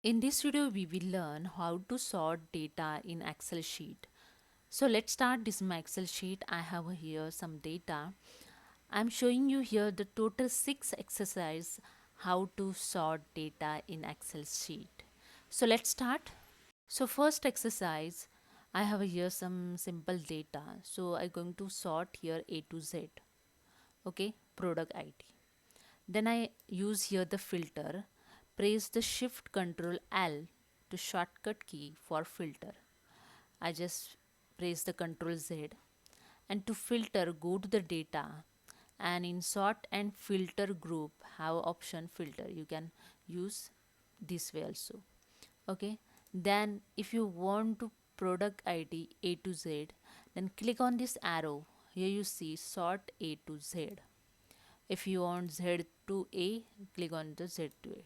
In this video, we will learn how to sort data in Excel sheet. So let's start this my Excel sheet. I have here some data. I'm showing you here the total 6 exercise how to sort data in Excel sheet. So let's start. So first exercise, I have here some simple data. So I'm going to sort here A to Z. Okay, product ID. Then I use here the filter. Press the Shift Control L to shortcut key for filter. I just press the Control Z, and to filter go to the data, and in sort and filter group have option filter. You can use this way also. Okay. Then if you want to product ID A to Z, then click on this arrow. Here you see sort A to Z. If you want Z to A, click on the Z to A.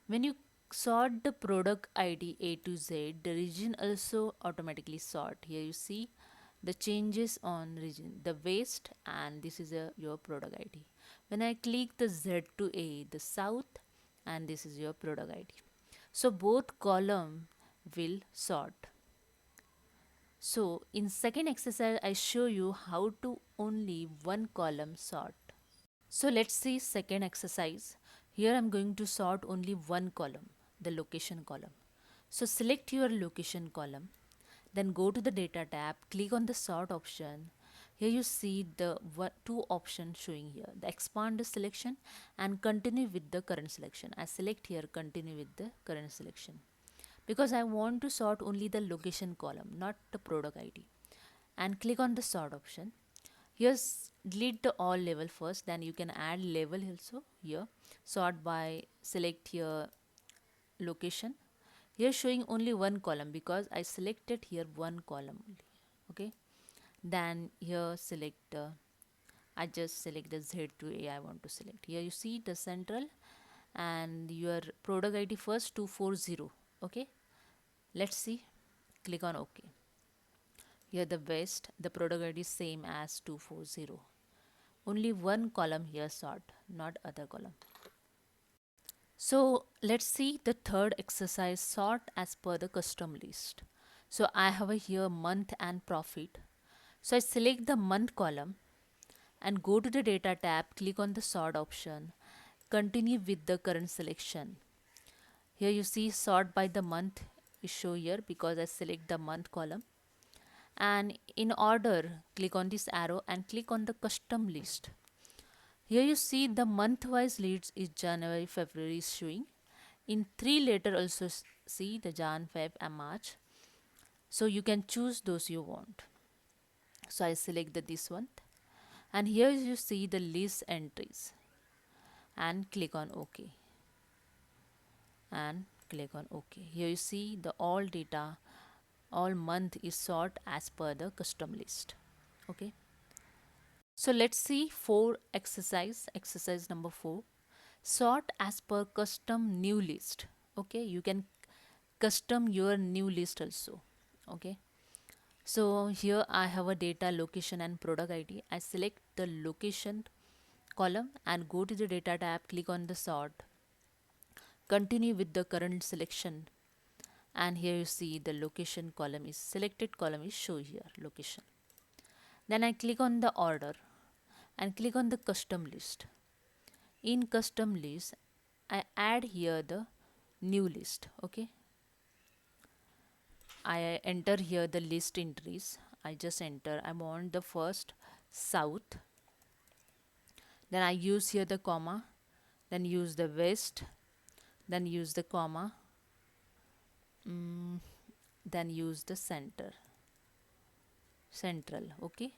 When you sort the product ID A to Z, the region also automatically sort. Here you see the changes on region, the waste, and this is your product ID. When I click the Z to A, the south, and this is your product ID. So both column will sort. So in second exercise, I show you how to only one column sort. So let's see second exercise. Here I'm going to sort only one column, the location column. So select your location column, then go to the data tab, click on the sort option. Here you see the two options showing here, the expand the selection and continue with the current selection. I select here continue with the current selection because I want to sort only the location column, not the product ID. And click on the sort option. Here delete the all level first, then you can add level also here. Sort by select here location. Here showing only one column because I selected here one column only. Okay. Then here select I just select the Z to A I want to select. Here you see the central and your product ID first 240. Okay. Let's see. Click on OK. Here the west, the product ID is same as 240. Only one column here sort, not other column. So let's see the third exercise, sort as per the custom list. So I have a here month and profit. So I select the month column and go to the data tab, click on the sort option, continue with the current selection. Here you see sort by the month is show here because I select the month column. And in order, click on this arrow and click on the custom list. Here you see the month-wise leads is January, February is showing. In 3 letter also see the Jan, Feb and March. So you can choose those you want. So I select this one. And here you see the list entries. And click on OK. And click on OK. Here you see the all data, all month is sort as per the custom list. Okay. So let's see exercise number 4. Sort as per custom new list. Okay, you can custom your new list also. Okay, so here I have a data location and product ID. I select the location column and go to the data tab, click on the sort, continue with the current selection, and here you see the location column is selected, column is show here location. Then I click on the order and click on the custom list. In custom list I add here the new list. Okay, I enter here the list entries. I just enter, I want the first south, then I use here the comma, then use the west, then use the comma, then use the central. Okay,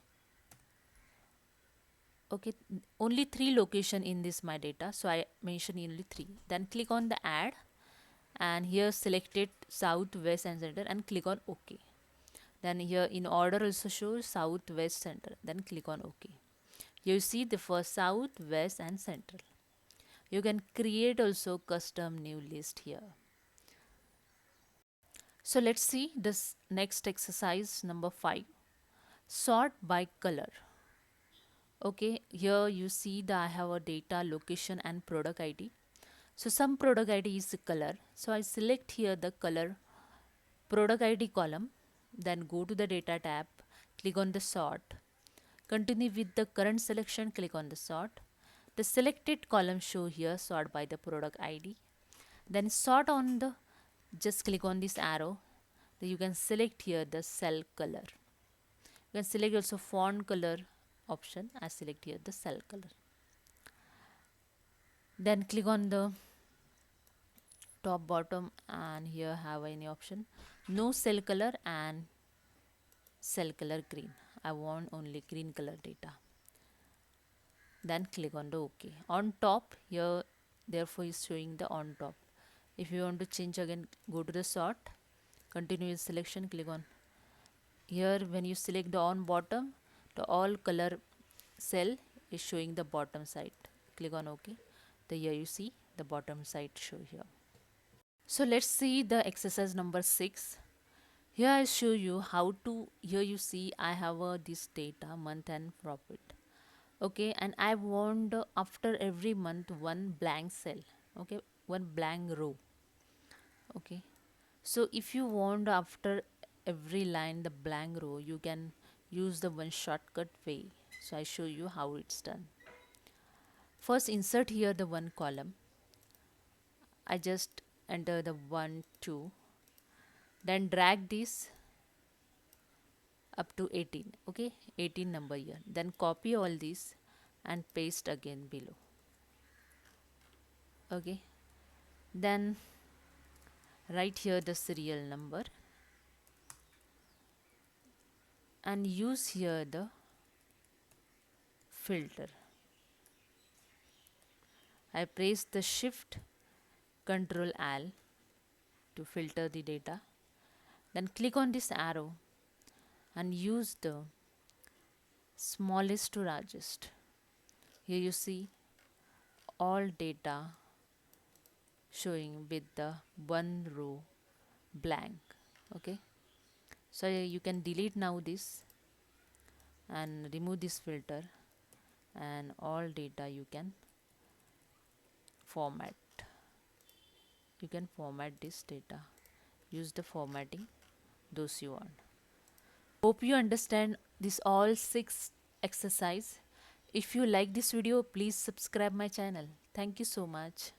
okay, only 3 location in this my data, so I mention only 3. Then click on the add and here select it south, west and center and click on OK. Then here in order also shows south, west, center, then click on OK. You see the first south, west and central. You can create also custom new list here. So let's see this next exercise number 5, sort by color. Okay, here you see that I have a data location and product ID. So some product ID is color. So I select here the color product ID column, then go to the data tab, click on the sort, continue with the current selection, click on the sort. The selected column show here sort by the product ID. Then sort on the, just click on this arrow. Then you can select here the cell color. You can select also font color option. I select here the cell color. Then click on the top bottom and here have any option. No cell color and cell color green. I want only green color data. Then click on the OK. On top here therefore is showing the on top. If you want to change again, go to the sort, continue with selection, click on here. When you select the on bottom, the all color cell is showing the bottom side. Click on OK. The here you see the bottom side show here. So let's see the exercise number 6. Here I show you how to, here you see I have this data month and profit. Okay, and I want after every month one blank cell. Okay, one blank row. Okay, so if you want after every line the blank row, you can use the one shortcut way. So I show you how it's done. First insert here the one column. I just enter the 1 2, then drag this up to 18. Okay, 18 number here, then copy all this and paste again below. Okay, then write here the serial number and use here the filter. I press the shift control L to filter the data, then click on this arrow and use the smallest to largest. Here you see all data showing with the one row blank. Okay, so you can delete now this and remove this filter, and all data you can format. You can format this data, use the formatting those you want. Hope you understand this all 6 exercise. If you like this video, please subscribe my channel. Thank you so much.